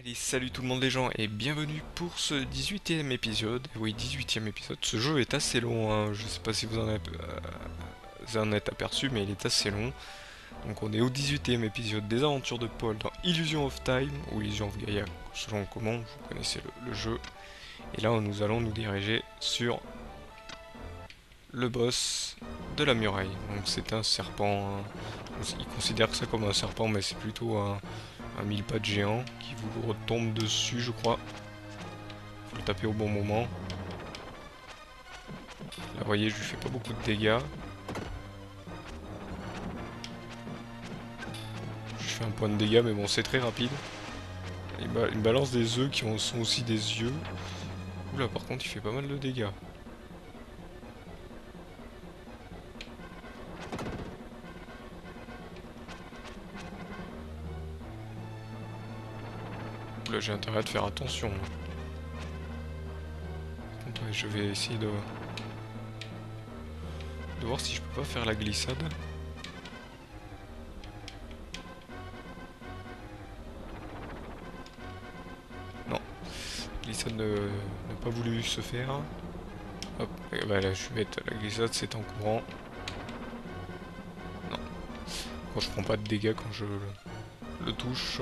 Allez, salut tout le monde les gens et bienvenue pour ce 18e épisode. Oui, 18e épisode. Ce jeu est assez long, hein. Je sais pas si vous en êtes aperçu, mais il est assez long. Donc on est au 18e épisode des aventures de Paul dans Illusion of Time, ou Illusion of Gaia, selon comment vous connaissez le jeu. Et là, nous allons nous diriger sur le boss de la muraille. Donc c'est un serpent, hein. Il considère que ça comme un serpent, mais c'est plutôt un mille pattes géant qui vous retombe dessus, je crois. Faut le taper au bon moment. Là, vous voyez, je lui fais pas beaucoup de dégâts. Je fais un point de dégâts, mais bon, c'est très rapide. Il me balance des œufs qui sont aussi des yeux. Oula, par contre, il fait pas mal de dégâts. Là, j'ai intérêt de faire attention. Par contre, ouais, je vais essayer de voir si je peux pas faire la glissade. Non, glissade n'a pas voulu se faire. Hop, et bah là, je suis bête. La glissade, c'est en courant. Non, quand je prends pas de dégâts quand je le touche.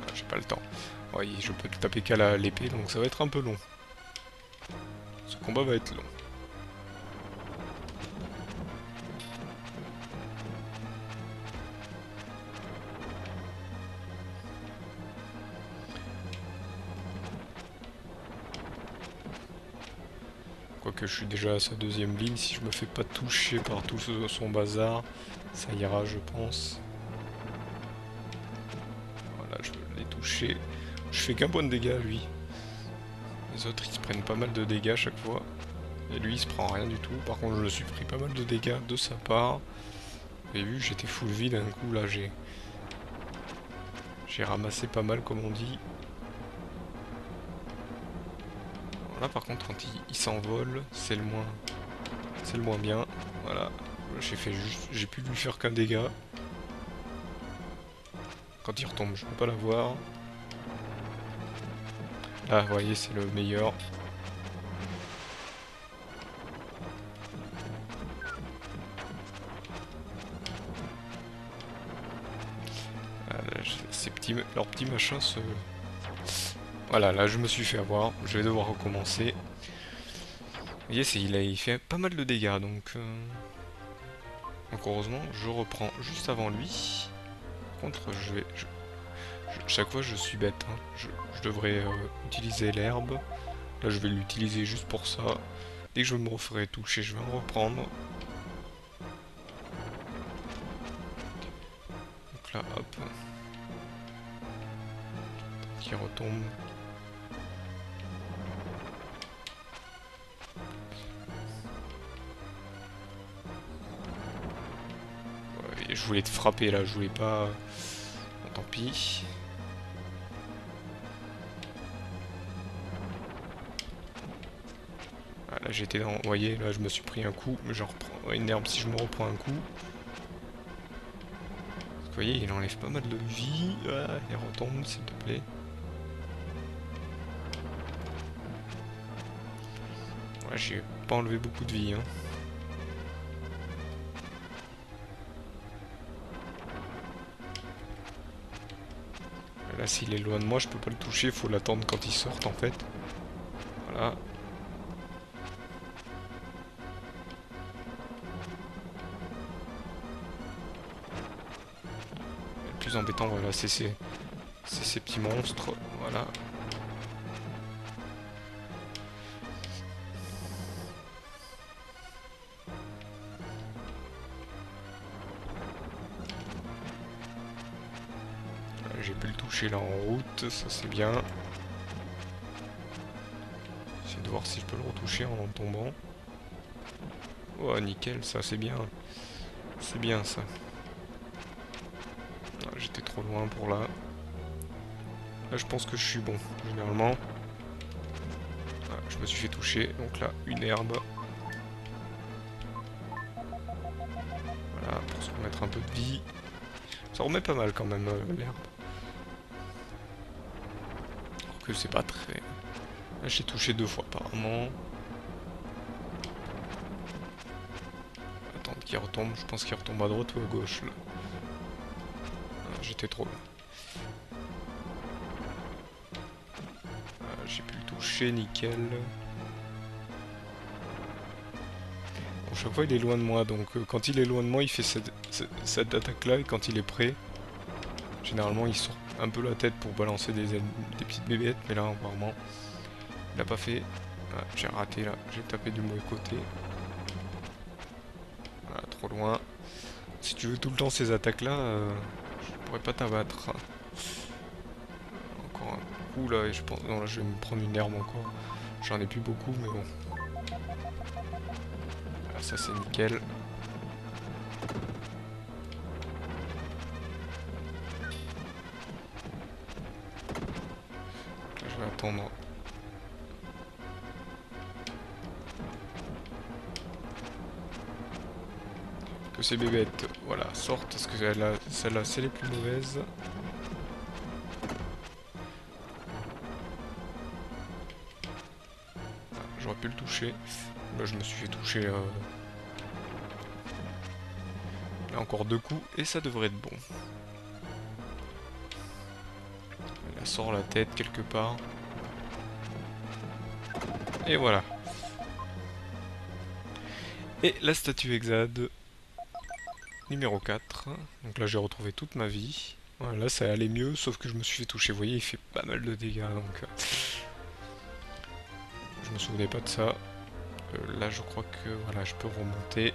Ah, j'ai pas le temps. Ouais, je peux le taper qu'à l'épée, donc ça va être un peu long. Ce combat va être long. Quoique je suis déjà à sa deuxième ligne, si je me fais pas toucher par tout son bazar, ça ira je pense. Voilà, je l'ai touché. Je fais qu'un point de dégâts lui. Les autres ils se prennent pas mal de dégâts à chaque fois. Et lui il se prend rien du tout. Par contre je me suis pris pas mal de dégâts de sa part. Vous avez vu, j'étais full vie d'un coup là, j'ai ramassé pas mal comme on dit. Là par contre quand il s'envole, c'est le moins bien. Voilà, j'ai pu lui faire qu'un dégât. Quand il retombe, je peux pas l'avoir. Là, vous voyez, c'est le meilleur. Leurs petits machins se... Voilà, là je me suis fait avoir. Je vais devoir recommencer. Vous voyez, il fait pas mal de dégâts, donc... Donc heureusement, je reprends juste avant lui. Par contre, chaque fois, je suis bête. Hein. Je devrais utiliser l'herbe. Là, je vais l'utiliser juste pour ça. Dès que je me referai toucher, je vais en reprendre. Donc là, hop. Qui retombe. Ouais, je voulais te frapper là, je voulais pas... Bon, tant pis. Ah, là j'étais dans... Vous voyez, là je me suis pris un coup, mais j'en reprends une herbe si je me reprends un coup. Vous voyez, il enlève pas mal de vie. Ah, il retombe, s'il te plaît. Ouais, j'ai pas enlevé beaucoup de vie. Hein. Là, s'il est loin de moi, je peux pas le toucher. Il faut l'attendre quand il sorte, en fait. Voilà. Le plus embêtant, voilà, c'est ces petits monstres. Voilà. J'ai pu le toucher là en route, ça c'est bien. J'essaie de voir si je peux le retoucher en tombant. Oh nickel, ça c'est bien. C'est bien ça. Ah, j'étais trop loin pour là. Là je pense que je suis bon, généralement. Ah, je me suis fait toucher, donc là une herbe. Voilà, pour se remettre un peu de vie. Ça remet pas mal quand même l'herbe. Alors que c'est pas très... Là j'ai touché 2 fois apparemment. Attends qu'il retombe, je pense qu'il retombe à droite ou à gauche là. Ah, j'étais trop loin. Ah, j'ai pu le toucher, nickel. Bon, chaque fois il est loin de moi, donc quand il est loin de moi il fait cette attaque là, et quand il est prêt, généralement il sort un peu la tête pour balancer des petites bébêtes, mais là apparemment il l'a pas fait. Ah, j'ai raté là, j'ai tapé du mauvais côté. Voilà, trop loin. Si tu veux tout le temps ces attaques là, je pourrais pas t'abattre. Encore un coup là, et je pense... Non là je vais me prendre une herbe encore. J'en ai plus beaucoup, mais bon. Voilà, ça c'est nickel. Là, je vais attendre que ces bébêtes, voilà, sortent, parce que celles-là c'est les plus mauvaises. J'aurais pu le toucher. Là je me suis fait toucher là encore 2 coups et ça devrait être bon. Elle sort la tête quelque part. Et voilà. Et la statue Exade numéro 4. Donc là j'ai retrouvé toute ma vie. Voilà, là ça allait mieux, sauf que je me suis fait toucher. Vous voyez, il fait pas mal de dégâts, donc je me souvenais pas de ça. Là je crois que voilà, je peux remonter.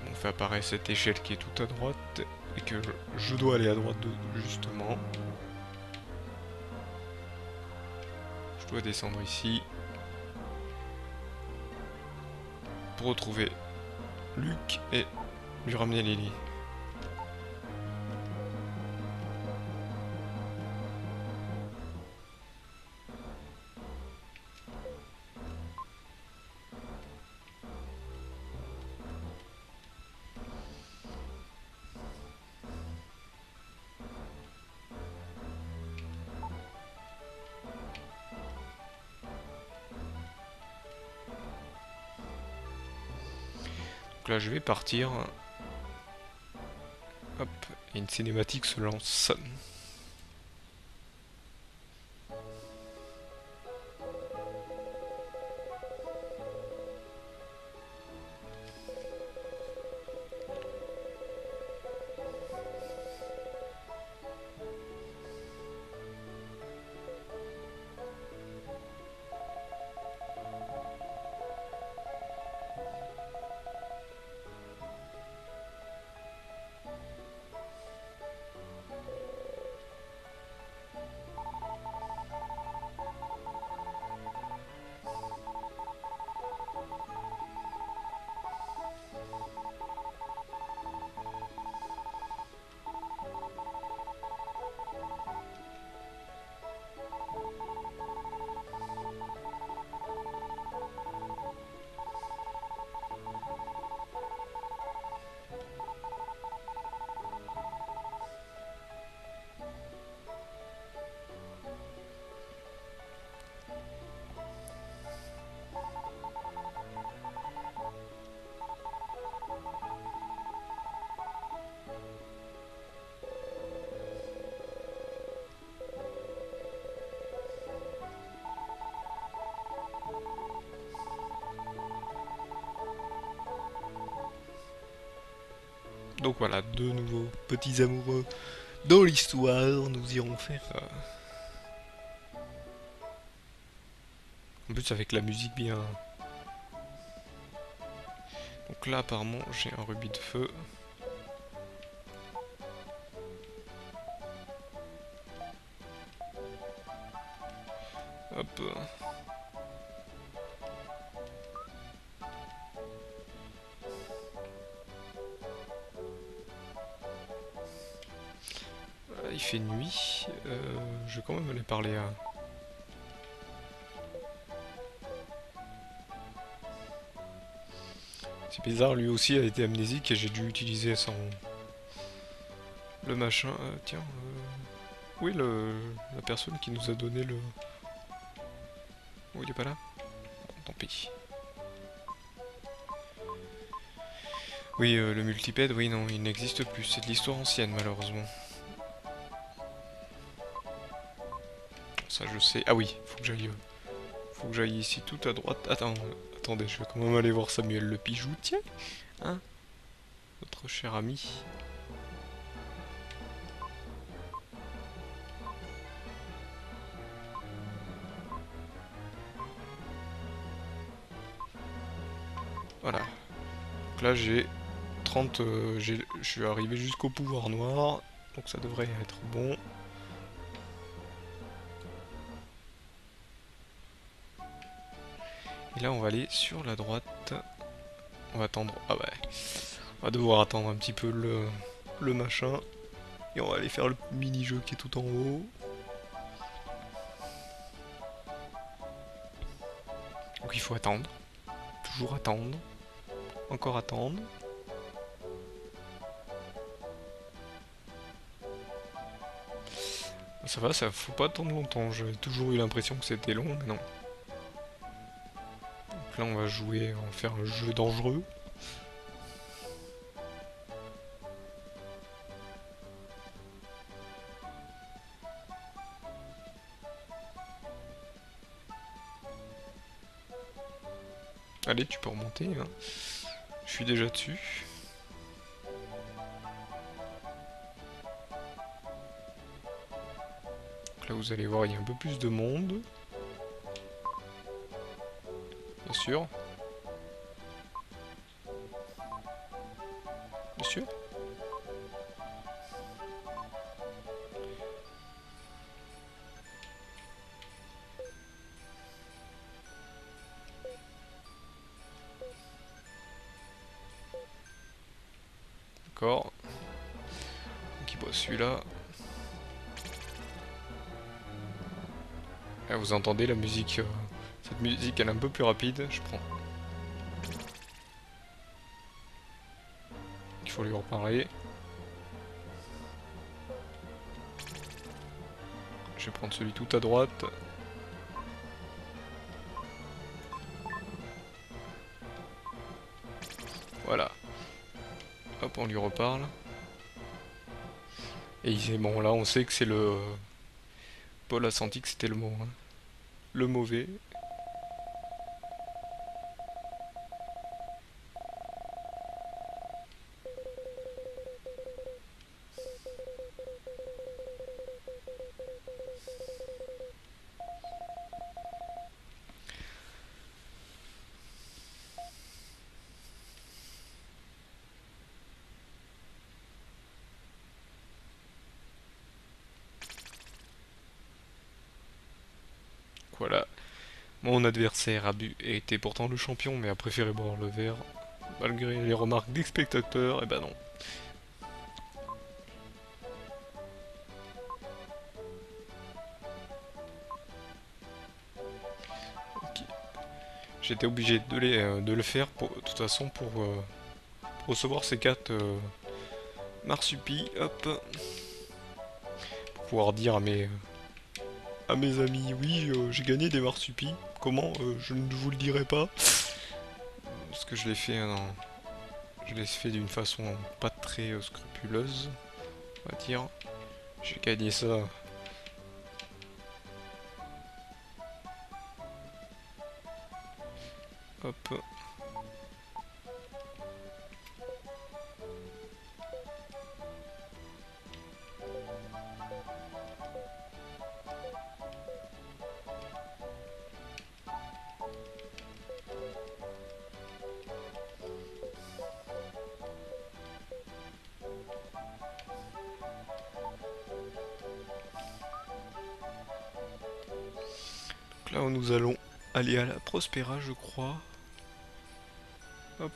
On fait apparaître cette échelle qui est tout à droite et que je dois aller à droite justement. Je dois descendre ici pour retrouver Luc et lui ramener Lily. Donc là je vais partir. Hop, et une cinématique se lance. Donc voilà, 2 nouveaux petits amoureux dans l'histoire. Nous irons faire... En plus avec la musique bien... Donc là apparemment j'ai un rubis de feu. Hop. Il fait nuit. Je vais quand même aller parler à... C'est bizarre, lui aussi a été amnésique et j'ai dû utiliser son... Le machin... tiens... Oui, la personne qui nous a donné le... Oh, il est pas là? Bon, tant pis. Oui, le multipède, oui, non, il n'existe plus. C'est de l'histoire ancienne, malheureusement. Ça, je sais. Ah oui, faut que j'aille ici tout à droite. Attends, attendez, je vais quand même aller voir Samuel le Pigeou, tiens, hein, notre cher ami. Voilà. Donc là, j'ai 30... je suis arrivé jusqu'au pouvoir noir, donc ça devrait être bon. Et là, on va aller sur la droite. On va attendre... Ah ouais. On va devoir attendre un petit peu le machin. Et on va aller faire le mini-jeu qui est tout en haut. Donc il faut attendre. Toujours attendre. Encore attendre. Ça va, ça faut pas attendre longtemps. J'ai toujours eu l'impression que c'était long, mais non. Donc là, on va jouer, on va faire un jeu dangereux. Allez, tu peux remonter, hein. Je suis déjà dessus. Donc là, vous allez voir, il y a un peu plus de monde. Bien sûr. Bien sûr. D'accord. Donc il boit celui-là. Là, vous entendez la musique. Cette musique, elle est un peu plus rapide. Je prends. Il faut lui reparler. Je vais prendre celui tout à droite. Voilà. Hop, on lui reparle. Et bon, là, on sait que c'est le... Paul a senti que c'était le mauvais. Voilà. Mon adversaire a bu et était pourtant le champion, mais a préféré boire le verre. Malgré les remarques des spectateurs, et ben non. Ok. J'étais obligé de le faire, de toute façon, pour recevoir ces 4 marsupis, hop. Pour pouvoir dire à mes amis, oui, j'ai gagné des marsupis. Comment je ne vous le dirai pas. Parce que je l'ai fait, je l'ai fait d'une façon pas très scrupuleuse, on va dire. J'ai gagné ça. Hop. Donc là, nous allons aller à la Prospera, je crois. Hop.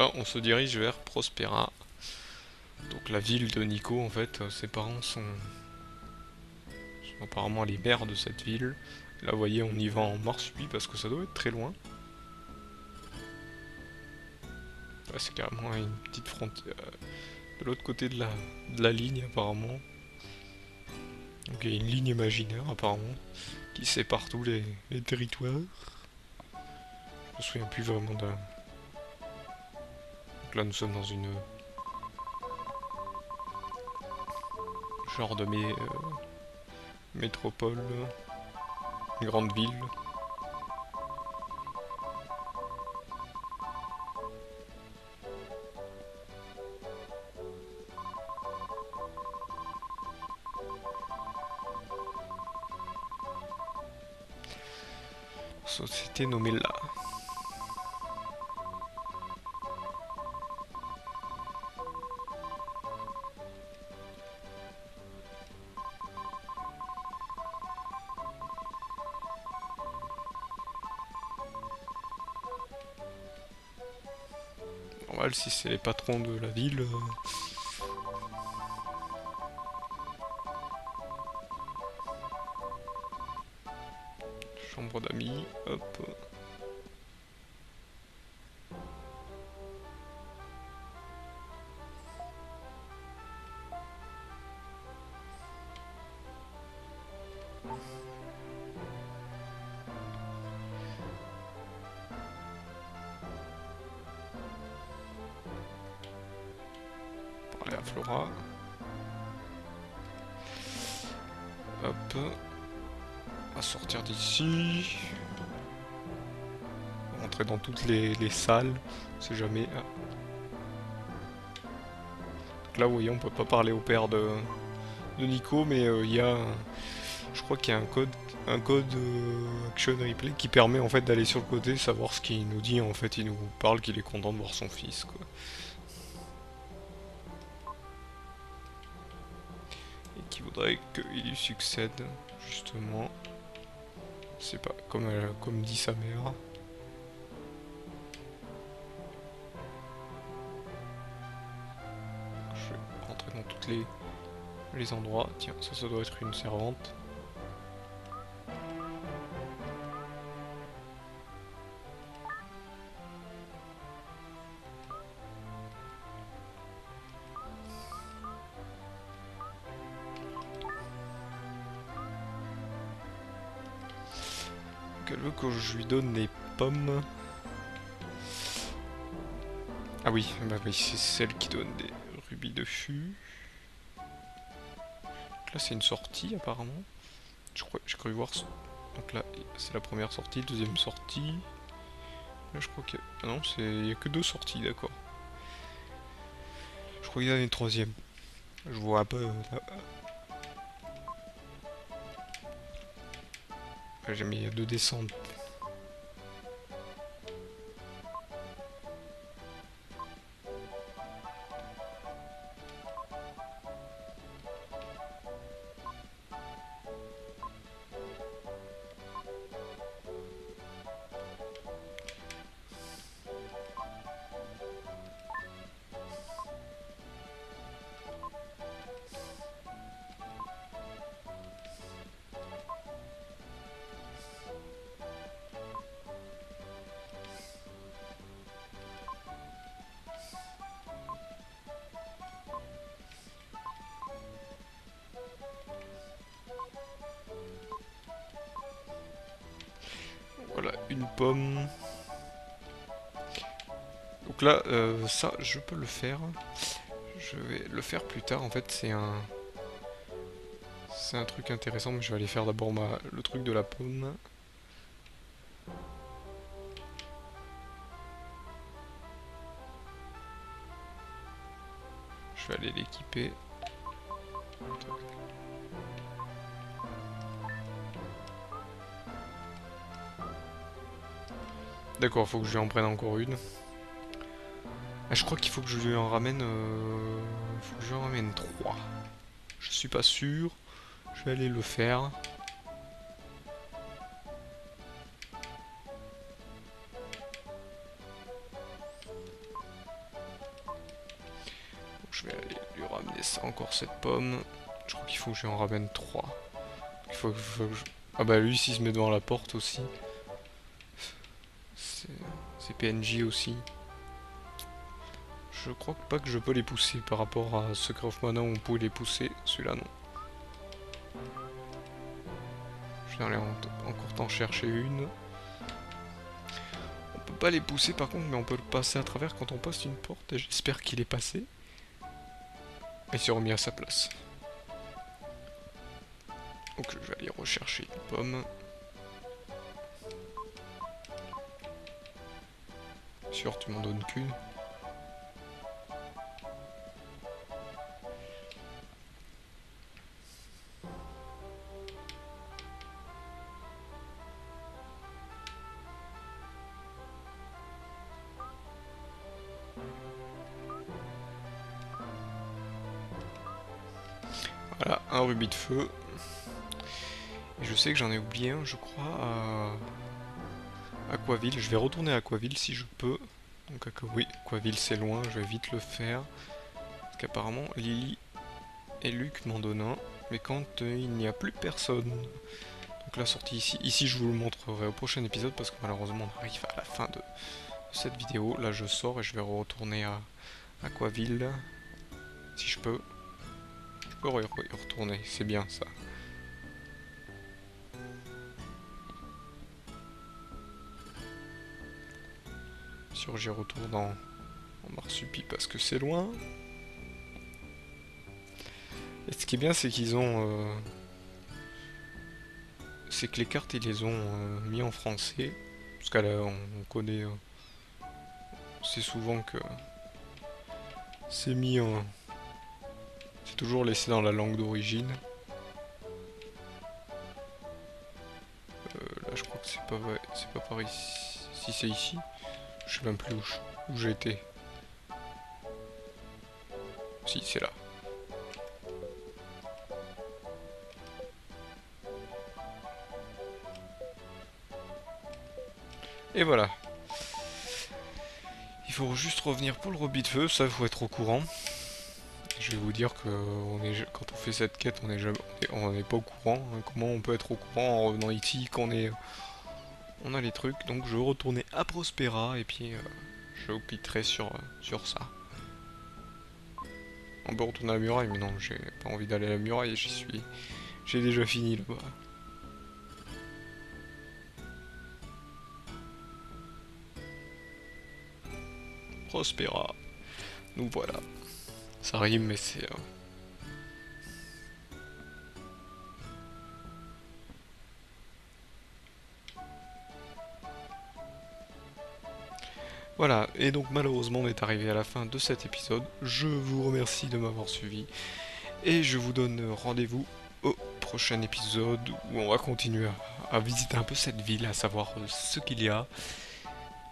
là, on se dirige vers Prospera. Donc la ville de Nico, en fait, ses parents sont apparemment les maires de cette ville. Là, vous voyez, on y va en marsupie parce que ça doit être très loin. Ouais, c'est carrément une petite frontière. De l'autre côté de la ligne, apparemment. Donc il y a une ligne imaginaire, apparemment, qui sépare tous les territoires. Je me souviens plus vraiment d'un. Donc là, nous sommes dans une genre de métropole, une grande ville. Société nommée là. Normal si c'est les patrons de la ville. Chambre d'amis, hop. Parler à Flora. Hop. On va sortir d'ici. Rentrer dans toutes les salles. On sait jamais. Ah. Donc là, vous voyez, on peut pas parler au père de Nico, mais il y a. Je crois qu'il y a un code Action Replay qui permet en fait d'aller sur le côté, savoir ce qu'il nous dit. En fait, il nous parle qu'il est content de voir son fils, quoi. Et qu'il voudrait qu'il lui succède, justement. C'est pas comme dit sa mère. Je vais rentrer dans tous les endroits. Tiens, ça doit être une servante. Elle veut que je lui donne des pommes. Ah oui, bah oui, c'est celle qui donne des rubis de fût. Donc là c'est une sortie apparemment. J'ai cru voir. Donc là c'est la première sortie, deuxième sortie. Là je crois que. Ah non, il y a que deux sorties, d'accord. Je crois qu'il y en a une troisième. Je vois un peu. J'ai mis deux descentes. Voilà, une pomme. Donc là, ça, je peux le faire. Je vais le faire plus tard. En fait, c'est un truc intéressant, mais je vais aller faire d'abord le truc de la pomme. Je vais aller l'équiper. D'accord, faut que je lui en prenne encore une. Ah, je crois qu'il faut que je lui en ramène. Faut que je lui en ramène 3. Je suis pas sûr. Je vais aller le faire. encore cette pomme. Je crois qu'il faut que j'en ramène 3. faut que je... Ah bah lui s'il se met devant la porte aussi. C'est PNJ aussi. Je crois pas que je peux les pousser par rapport à Secret of Mana où on pouvait les pousser. Celui-là non. Je vais aller encore t'en chercher une. On peut pas les pousser par contre, mais on peut le passer à travers quand on passe une porte. Et j'espère qu'il est passé. Et s'est remis à sa place. Donc je vais aller rechercher une pomme. Sûr, tu m'en donnes qu'une. Voilà, un rubis de feu. Et je sais que j'en ai oublié un, je crois, à Aquaville. Je vais retourner à Aquaville si je peux. Donc oui, Aquaville c'est loin, je vais vite le faire. Parce qu'apparemment Lily et Luc m'en donnent un. Mais quand il n'y a plus personne. Donc la sortie ici. Ici je vous le montrerai au prochain épisode parce que malheureusement on arrive à la fin de cette vidéo. Là je sors et je vais retourner à Aquaville. Si je peux. Je peux y retourner, c'est bien ça. Sûr j'y retourne en Marsupi parce que c'est loin. Et ce qui est bien c'est qu'ils ont... c'est que les cartes ils les ont mis en français. Parce qu'on connaît... c'est souvent que... c'est mis en... c'est toujours laissé dans la langue d'origine. Là je crois que c'est pas par ici. Si c'est ici. Je sais même plus où j'ai été. Si, c'est là. Et voilà. Il faut juste revenir pour le rubis de feu, ça il faut être au courant. Je vais vous dire que quand on fait cette quête, on n'est pas au courant. Hein. Comment on peut être au courant en revenant ici quand on a les trucs. Donc je vais retourner à Prospera et puis je vous quitterai sur ça. On peut retourner à la muraille, mais non, j'ai pas envie d'aller à la muraille, j'ai déjà fini là-bas. Prospera. Donc voilà. Ça rime, mais c'est... Voilà, et donc malheureusement on est arrivé à la fin de cet épisode. Je vous remercie de m'avoir suivi. Et je vous donne rendez-vous au prochain épisode où on va continuer à visiter un peu cette ville, à savoir ce qu'il y a.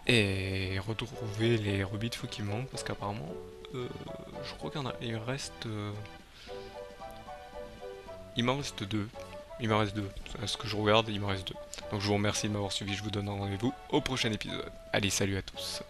Et retrouver les rubis de feu qui me manquent, parce qu'apparemment, je crois il reste... il m'en reste deux. Il m'en reste deux. À ce que je regarde, il m'en reste deux. Donc je vous remercie de m'avoir suivi, je vous donne rendez-vous au prochain épisode. Allez, salut à tous.